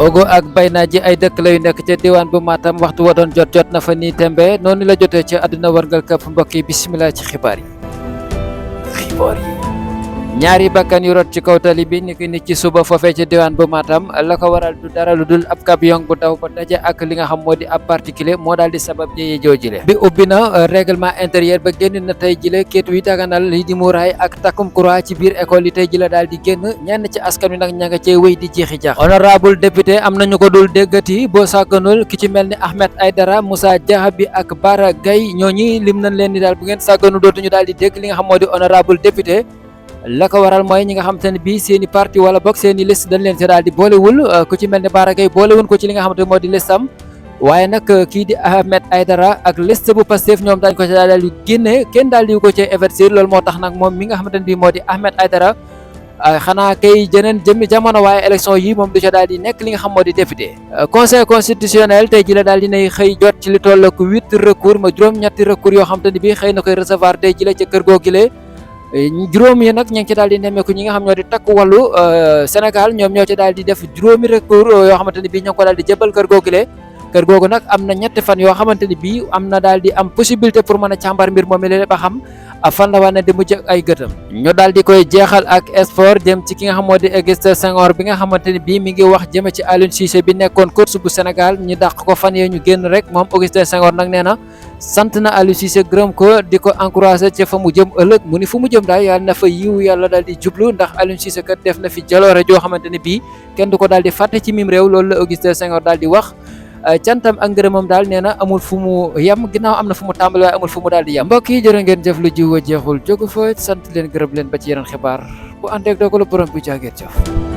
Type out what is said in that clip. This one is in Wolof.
Ogo ak Baynaji ay dëkk la yu nekk ca diwaan bu Matam waxtu wa doon jot na fa nii tembe noonu la jotee ca àdduna warngal këpp mbokk yi bisimilah ci xibaar yi. ñaari bakkan yu rot ci kaw tali bi niki nit ci suba foofee ci diwaan bu Matam la ko waral du dara lu dul ab camion bu daw ba daje ak li nga xam moo di ab particulier moo daal di sabab jëye joojile bi ubbi na règlement intérieur ba génn na tey jile kéet wi daganal li di muuraay ak takkum croix ci biir école yi tey jile daal di génn ñenn ci askan wi nag ña nga cee wéy di jeexi jaax honorable député am nañu ko dul déggati boo sàgganul ki ci mel ni Ahmed Aidara Moussa Diahabi ak Bara Gaye ñooñi lim nañ leen ni daal bu ngeen sàgganu dootuñu daal di dégg li nga xam moo di honorable député la ko waral mooy ñi nga xamante ne bii seen i parti wala boog seen i liste dañ leen ci daal di boolewul ku ci mel ne Bara Gaye boolewun ko ci li nga xamante ne moo di listam waaye nag kii di Ahmed Aidara ak liste bu Pastef ñoom dañ ko ci daal di génne kenn daal di ko ci investir loolu moo tax nag moom mi nga xamante ne bii moo di Ahmed Aidara xanaa kay jeneen jëmmi jamono waaye élection yi moom du ca daal di nekk li nga xam moo di député. conseil constitutionnel tey ji la daal dinay xëy jot ci li toll ak 8 recours ma juróom-ñetti recours yoo xamante ne bii xëy na koy recevoir tey ji la ca kër googile juróom yi nag ña ngi ci daal di nemmeeku ñi nga xam ñoo di takk wàllu Sénégal ñoom ñoo ci daal di def juróomi recours yoo xamante ne bii ñoo ngi ko daal di jëbal kër googule kër googu nag am na ñetti fan yoo xamante ni bii am na daal di am possibilité pour mën a càmbar mbir moom la ba xam fan la wane di mujj ay gëtam ñu daal di koy jeexal ak sport jëm ci ki nga xam moo di Augustin Senghor bi nga xamante ni bii mi ngi wax jëme ci Aliou Cissé bi nekkoon coach bu Sénégal ñu dàq ko fan yee ñu génn rek moom Augustin Senghor nag nee na sant na Aliou Cissé gërëm ko di ko encouragé ci fa mu jëm ëllëg mu ni fu mu jëm daal yàlla na fa yiw yàlla daal di jublu ndax Aliou Cissé kat def na fi jaloore joo xamante ne bii kenn du ko daal di fàtte ci mim réew loolu la Augustin Senghor daal di wax cantam ak ngërëmam daal nee na amul fu mu yem ginnaaw am na fu mu tàmbali waaye amul fu mu daal di yem mbokk yi jërë ngeen jëf lu jiw a jeexul jógu fa sant leen gërëm leen ba ci yeneen xibaar bu àndeek dogalu borom bi jaageet jëf